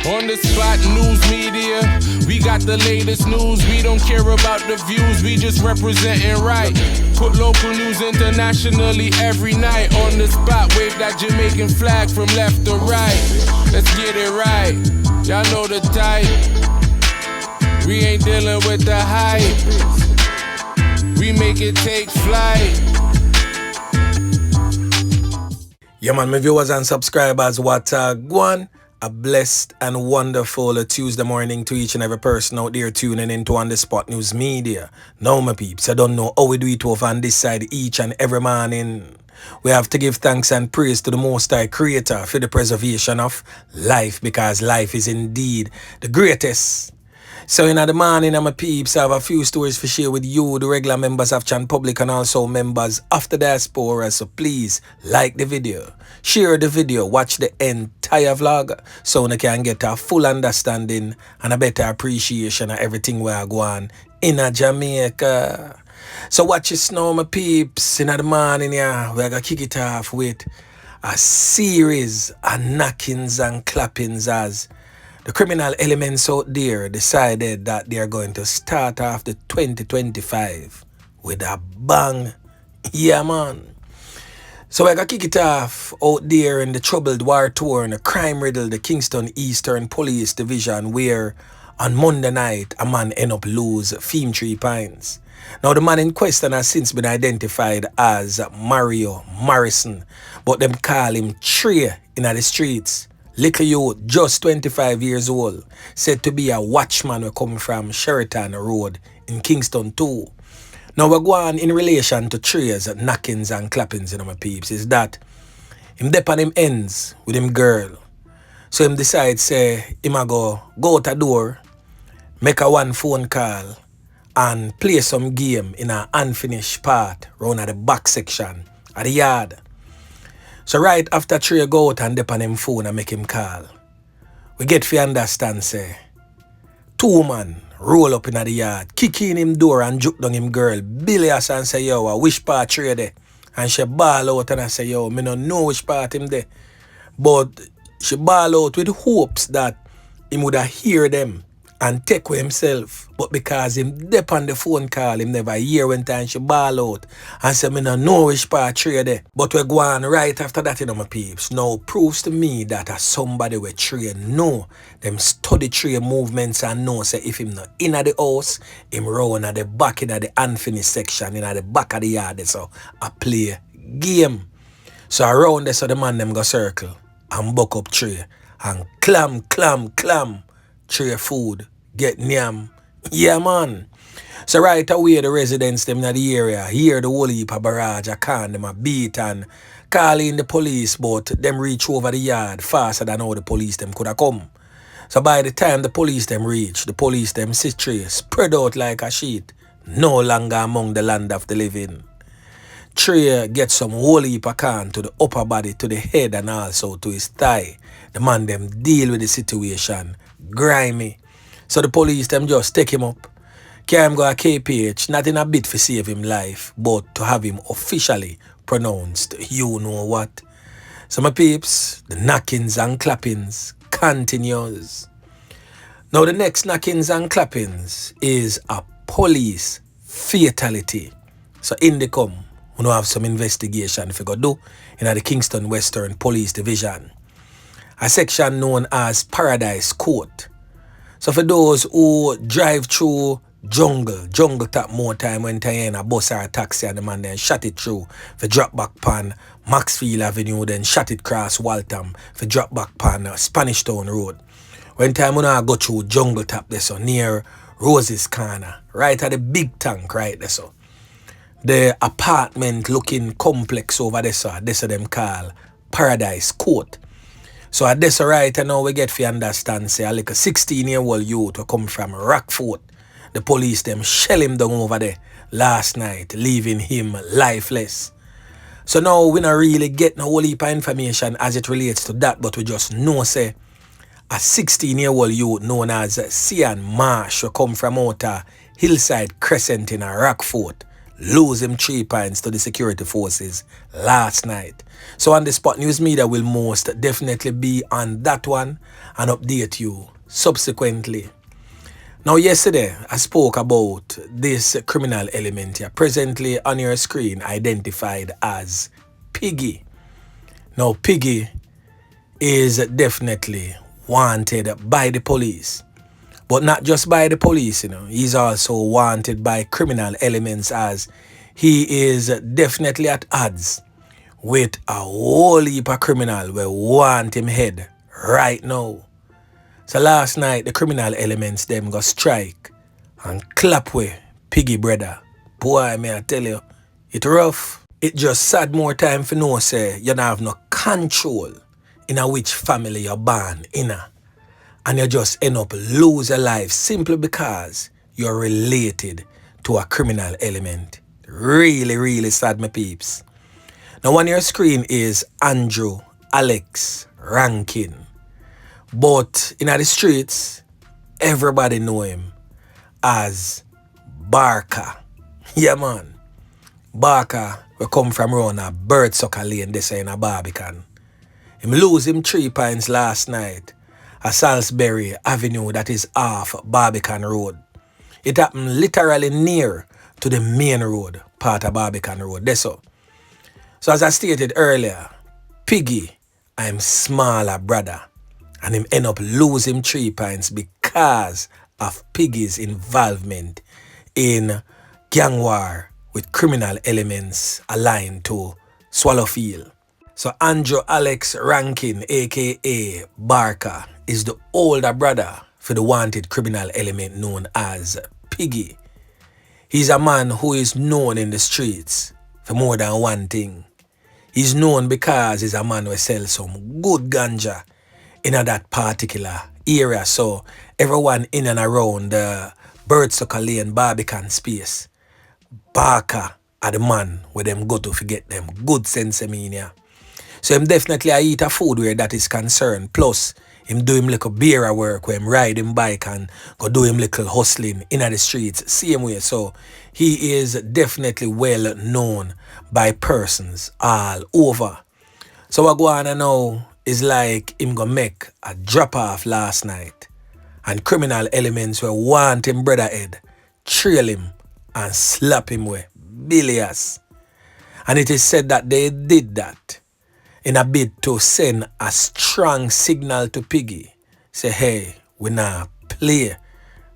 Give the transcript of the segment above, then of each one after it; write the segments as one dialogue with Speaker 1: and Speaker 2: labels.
Speaker 1: On the spot news media, we got the latest news. We don't care about the views, we just representing right. Put local news internationally every night. On the spot, wave that Jamaican flag from left to right. Let's get it right, y'all know the type. We ain't dealing with the hype, we make it take flight.
Speaker 2: Yeah man, my viewers and subscribers, what one. A blessed and wonderful Tuesday morning to each and every person out there tuning into On The Spot News Media. Now my peeps, I don't know how we do it over on this side each and every morning. We have to give thanks and praise to the Most High Creator for the preservation of life, because life is indeed the greatest. So in the morning, my peeps, I have a few stories to share with you, the regular members of Chan Public and also members of the diaspora. So please like the video, share the video, watch the entire vlog so you can get a full understanding and a better appreciation of everything we are going in Jamaica. So watch it now, my peeps. In the morning, yeah, we're going to kick it off with a series of knockings and clappings as the criminal elements out there decided that they are going to start off the 2025 with a bang. Yeah, man. So we're going to kick it off out there in the troubled, war-torn, the crime-riddled, the Kingston Eastern Police Division, where on Monday night, a man ended up lose 3 pints. Now, the man in question has since been identified as Mario Morrison, but them call him Trey in the streets. Little youth, just 25 years old, said to be a watchman who coming from Sheraton Road in Kingston 2. Now we're going in relation to Trey's knockings and clappings, you know, my peeps, is that him dep on him ends with him girl. So him decide say him a go out the door, make a one phone call and play some game in an unfinished part round at the back section of the yard. So right after Trey go out and dep on him phone and make him call, we get to understand say 2 man roll up in the yard, kick in him door and juke down him girl, bilious and say, yo, which part Trey there? And she ball out and I say, yo, me don't know which part him there. But she ball out with hopes that he would hear them and take with himself. But because him dep on the phone call, him never hear when time she ball out and say, me don't know which part Trey there. But we go on right after that, you know, my peeps. Now proves to me that as somebody with Trey know, them study Trey movements and know say if him not in the house, him round at the back in the unfinished section, in the back of the yard, so I play game. So around there, so the man them go circle and buck up Trey and clam Trey food, get nyam. Yeah, man. So right away, the residents them in the area hear the whole heap of barrage, a can them a beat and call in the police, but them reach over the yard faster than how the police them could have come. So by the time the police them reach, the police them see Trey spread out like a sheet, no longer among the land of the living. Trey get some whole heap of can to the upper body, to the head and also to his thigh. The man them deal with the situation grimy. So the police them just take him up, carry him go to KPH, not in a bit for save him life, but to have him officially pronounced, you know what. So my peeps, the knockings and clappings continues. Now the next knockings and clappings is a police fatality. So in the come, we now have some investigation if we go do in the Kingston Western Police Division, a section known as Paradise Court. So for those who drive through jungle tap more time when they in a bus or a taxi and the man then shot it through for drop back pan Maxfield Avenue, then shot it cross Waltham for drop back pan Spanish Town Road. When time when I go through jungle tap there, so near Rose's Corner, right at the big tank right there, so the apartment looking complex over there, so this them call Paradise Court. So at this right now we get to understand say like a 16-year-old youth who come from Rockfort. The police them shell him down over there last night, leaving him lifeless. So now we not really get no whole heap of information as it relates to that, but we just know say a 16-year-old youth known as Sian Marsh who come from out Hillside Crescent in a Rockfort lose him 3 pints to the security forces last night. So on the spot, news media will most definitely be on that one and update you subsequently. Now yesterday, I spoke about this criminal element here, presently on your screen identified as Piggy. Now Piggy is definitely wanted by the police. But not just by the police, he's also wanted by criminal elements as he is definitely at odds with a whole heap of criminal who want him head right now. So last night, the criminal elements them go strike and clap with Piggy Bredda. Boy, may I tell you, it rough. It just sad more time for know say you don't have no control in a which family you're born in. And you just end up lose your life simply because you're related to a criminal element. Really, really sad, my peeps. Now on your screen is Andrew Alex Rankine. But in the streets, everybody know him as Barka. Yeah, man. Barka will come from around a bird sucker lane this in a Barbican. Him lose him 3 pints last night at Salisbury Avenue that is off Barbican Road. It happened literally near to the main road, part of Barbican Road. That's so. So as I stated earlier, Piggy, I'm smaller brother. And him end up losing 3 pints because of Piggy's involvement in gang war with criminal elements aligned to Swallowfield. So Andrew Alex Rankine, aka Barka, is the older brother for the wanted criminal element known as Piggy. He's a man who is known in the streets for more than one thing. He's known because he's a man who sells some good ganja in that particular area. So everyone in and around the Birdsucker Lane Barbican space, Barka are the man where them go to forget them good sense mania. So him definitely I eat a food where that is concerned. Plus him do him little beer work where him ride him bike and go do him little hustling in the streets same way. So he is definitely well known by persons all over. So what go on now is like him go make a drop off last night and criminal elements were want him brother head, trail him and slap him with billions. And it is said that they did that in a bid to send a strong signal to Piggy. Say, hey, we now play.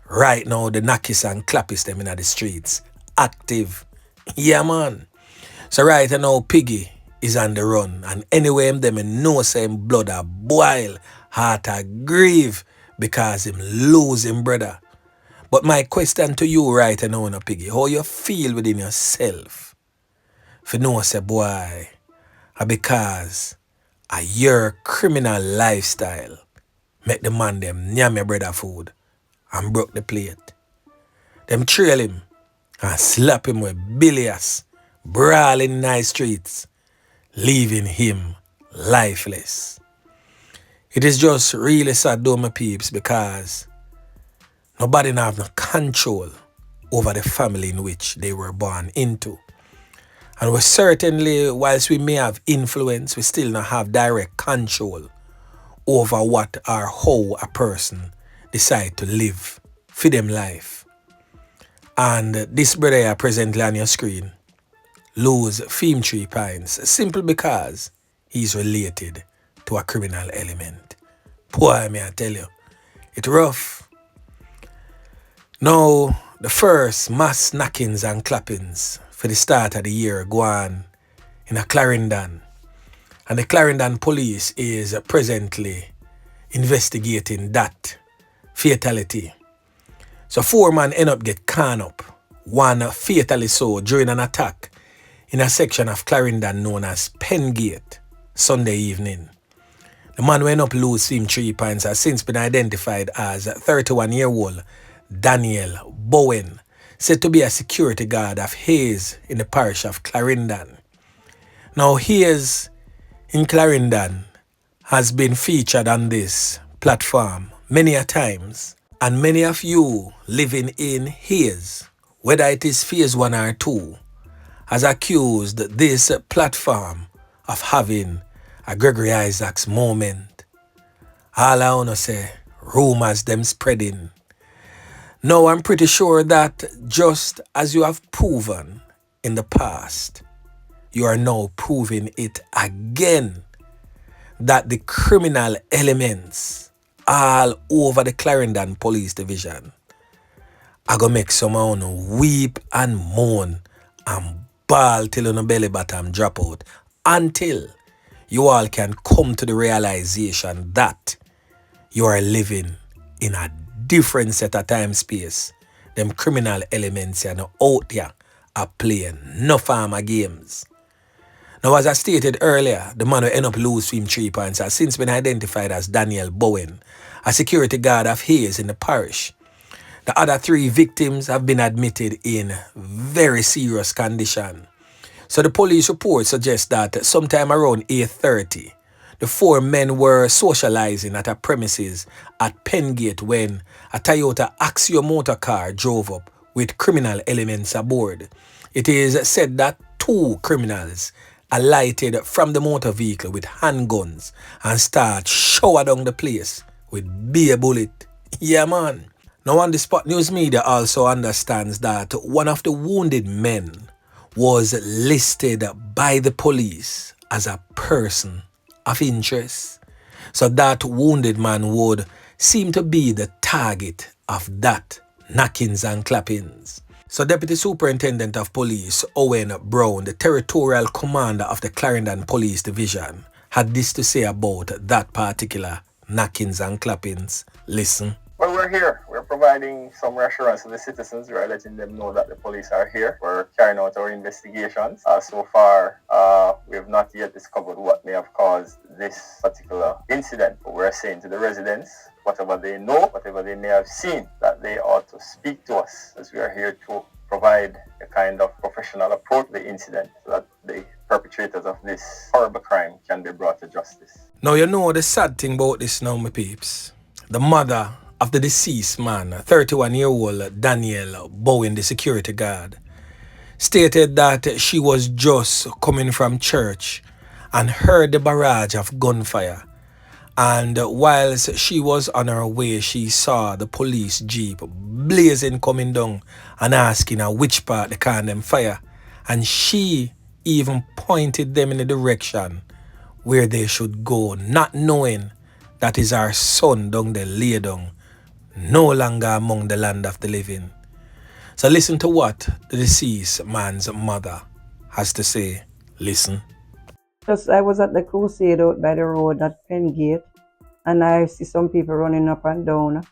Speaker 2: Right now, the Knockingz and Clappis them in the streets. Active. Yeah, man. So right now, Piggy is on the run. And anyway, them know say him blood a boil, heart a grieve because him lose him brother. But my question to you right now, Piggy, how you feel within yourself? For know say, boy, because a your criminal lifestyle make the man them nyam your brother food and broke the plate. Them trail him and slap him with billions, brawling in the streets, leaving him lifeless. It is just really sad though, my peeps, because nobody have no control over the family in which they were born into. And we certainly, whilst we may have influence, we still not have direct control over what or how a person decide to live for them life. And this brother here presently on your screen lose 3 pints simply because he's related to a criminal element. Boy, may I tell you, it's rough. Now, the first mass knockings and clappings for the start of the year go on in a Clarendon. And the Clarendon police is presently investigating that fatality. So 4 men end up get caught up, one fatally so during an attack in a section of Clarendon known as Pengate Sunday evening. The man who end up lose him 3 pints has since been identified as 31-year-old Daniel Bowen, said to be a security guard of Hayes in the parish of Clarendon. Now Hayes in Clarendon has been featured on this platform many a times, and many of you living in Hayes, whether it is phase 1 or 2, has accused this platform of having a Gregory Isaacs moment. All I wanna say, rumors them spreading. Now I'm pretty sure that just as you have proven in the past, you are now proving it again that the criminal elements all over the Clarendon Police Division are gonna make someone weep and moan and bawl till on the belly bottom drop out until you all can come to the realization that you are living in a different set of time space. Them criminal elements are now out there are playing no farmer games. Now, as I stated earlier, the man will end up losing 3 points has since been identified as Daniel Bowen, a security guard of his in the parish. The other 3 victims have been admitted in very serious condition. So the police report suggests that sometime around 8:30, the 4 men were socializing at a premises at Pengate when a Toyota Axio motor car drove up with criminal elements aboard. It is said that 2 criminals alighted from the motor vehicle with handguns and start shower down the place with beer bullet. Yeah, man. Now on the spot, news media also understands that one of the wounded men was listed by the police as a person of interest. So that wounded man would seem to be the target of that Knockingz and clappings. So Deputy Superintendent of Police Owen Brown, the territorial commander of the Clarendon Police Division, had this to say about that particular Knockingz and clappings. Listen.
Speaker 3: Well, we're here. We're providing some reassurance to the citizens. We're letting them know that the police are here. We're carrying out our investigations. So far, we have not yet discovered what may have caused this particular incident. But we're saying to the residents, whatever they know, whatever they may have seen, that they ought to speak to us, as we are here to provide a kind of professional approach to the incident so that the perpetrators of this horrible crime can be brought to justice.
Speaker 2: Now, you know the sad thing about this now, my peeps. The mother of the deceased man, 31-year-old Daniel Bowen, the security guard, stated that she was just coming from church and heard the barrage of gunfire. And whilst she was on her way, she saw the police jeep blazing coming down and asking her which part they can them fire. And she even pointed them in the direction where they should go, not knowing that is our son down there lay down, no longer among the land of the living. So listen to what the deceased man's mother has to say. Listen.
Speaker 4: Just I was at the crusade out by the road at Pengate, and I see some people running up and down.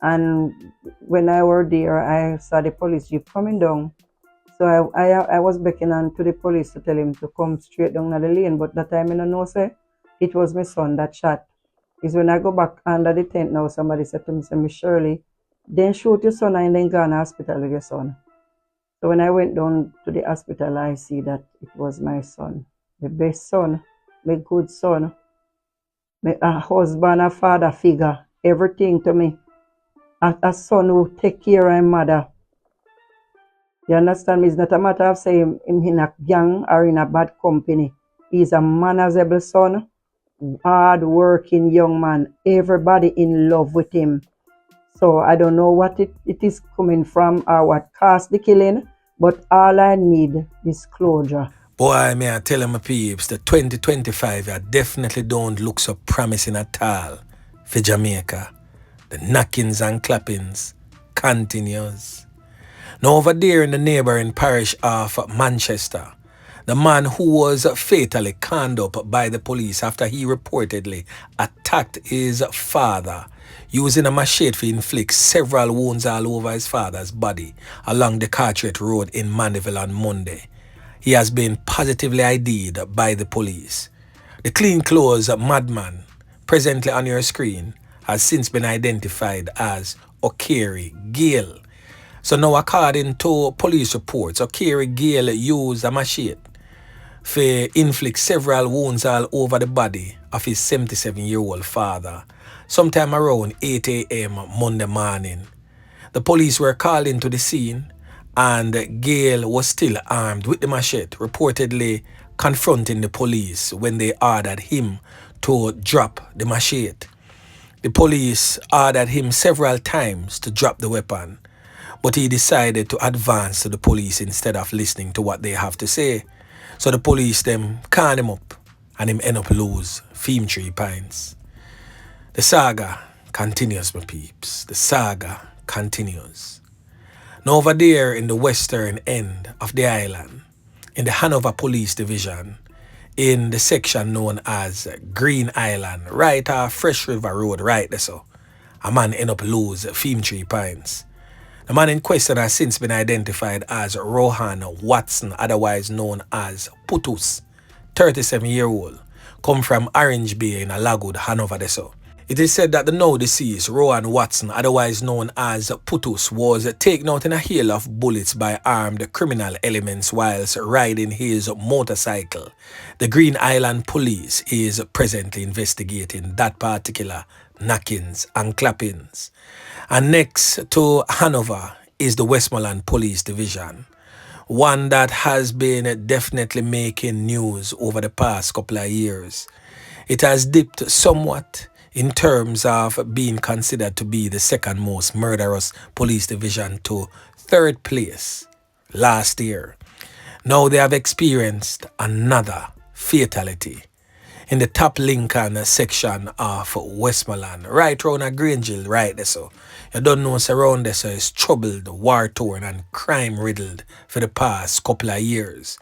Speaker 4: And when I were there, I saw the police jeep coming down. So I was beckoning to the police to tell him to come straight down the lane. But that time I don't know, say, it was my son that shot. Is when I go back under the tent now, somebody said to me, say, Miss Shirley, then shoot your son and then go to the hospital with your son. So when I went down to the hospital, I see that it was my son. The best son, my good son, my husband, a father figure, everything to me. A son who take care of his mother. You understand me? It's not a matter of saying him in a gang or in a bad company. He's a manageable son, hard-working young man. Everybody in love with him. So I don't know what it is coming from or what caused the killing, but all I need is closure.
Speaker 2: Boy, may I tell my peeps, the 2025 I definitely don't look so promising at all for Jamaica. The knockings and clappings continues. Now over there in the neighboring parish of Manchester, the man who was fatally conned up by the police after he reportedly attacked his father using a machete to inflict several wounds all over his father's body along the Carteret Road in Mandeville on Monday. He has been positively ID'd by the police. The clean clothes madman presently on your screen has since been identified as O'Carey Gale. So now according to police reports, O'Carey Gale used a machete to inflict several wounds all over the body of his 77-year-old father sometime around 8 a.m. Monday morning. The police were called into the scene and Gail was still armed with the machete, reportedly confronting the police when they ordered him to drop the machete. The police ordered him several times to drop the weapon, but he decided to advance to the police instead of listening to what they have to say. So the police them can him up and him end up lose 3 pints. The saga continues, my peeps. The saga continues. Now over there in the western end of the island, in the Hanover Police Division, in the section known as Green Island, right off Fresh River Road, right there so, a man end up lose 3 pints. The man in question has since been identified as Rohan Watson, otherwise known as Putus, 37-year-old, come from Orange Bay in Lagwood, Hanover there so. It is said that the now deceased Rohan Watson, otherwise known as Putus, was taken out in a hail of bullets by armed criminal elements whilst riding his motorcycle. The Green Island Police is presently investigating that particular Knockingz and Clappings. And next to Hanover is the Westmoreland Police Division, one that has been definitely making news over the past couple of years. It has dipped somewhat in terms of being considered to be the second most murderous police division to third place last year. Now they have experienced another fatality in the top Lincoln section of Westmoreland, right round a Grangeville, right there so. You don't know what's around there so it's troubled, war-torn and crime-riddled for the past couple of years.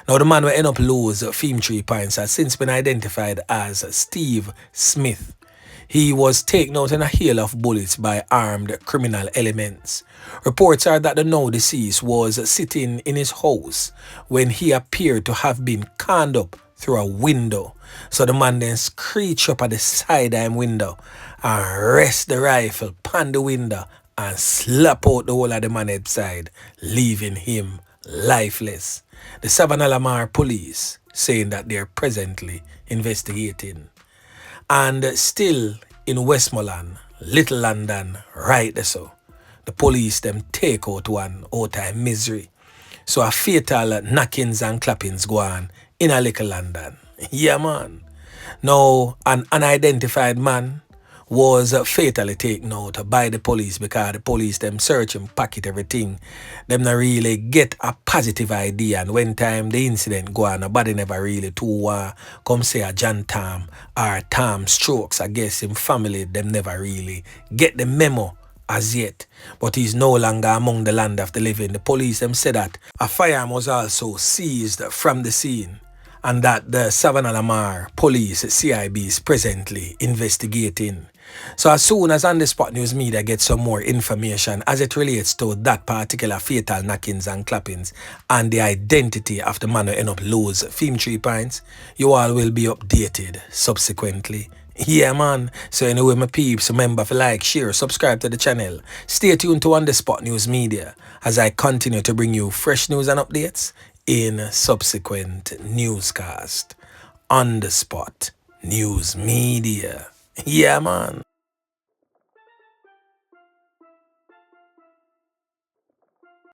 Speaker 2: Now the man will end up lose 3 pints has since been identified as Steve Smith. He was taken out in a hail of bullets by armed criminal elements. Reports are that the now deceased was sitting in his house when he appeared to have been conned up through a window. So the man then screeched up at the side of him window and rest the rifle upon the window and slap out the whole of the man's head side, leaving him lifeless. The Savannah Lamar police saying that they are presently investigating. And still in Westmoreland, Little London, right there so, the police them take out one out of misery. So a fatal Knockingz and Clappings go on in a Little London. Yeah man. Now an unidentified man was fatally taken out by the police because the police them search him, pocket everything. Them not really get a positive idea, and when time the incident go on, nobody never really too come say a John Tam or Tam Strokes. I guess him family them never really get the memo as yet. But he's no longer among the land of the living. The police them said that a firearm was also seized from the scene, and that the Savannah Lamar Police CIB is presently investigating. So as soon as On The Spot News Media gets some more information as it relates to that particular fatal Knockingz and Clappings and the identity of the man who end up lose 3 pints, you all will be updated subsequently. Yeah man, so anyway my peeps, remember to like, share, subscribe to the channel. Stay tuned to On The Spot News Media as I continue to bring you fresh news and updates in subsequent newscast. On The Spot News Media. Yeah man.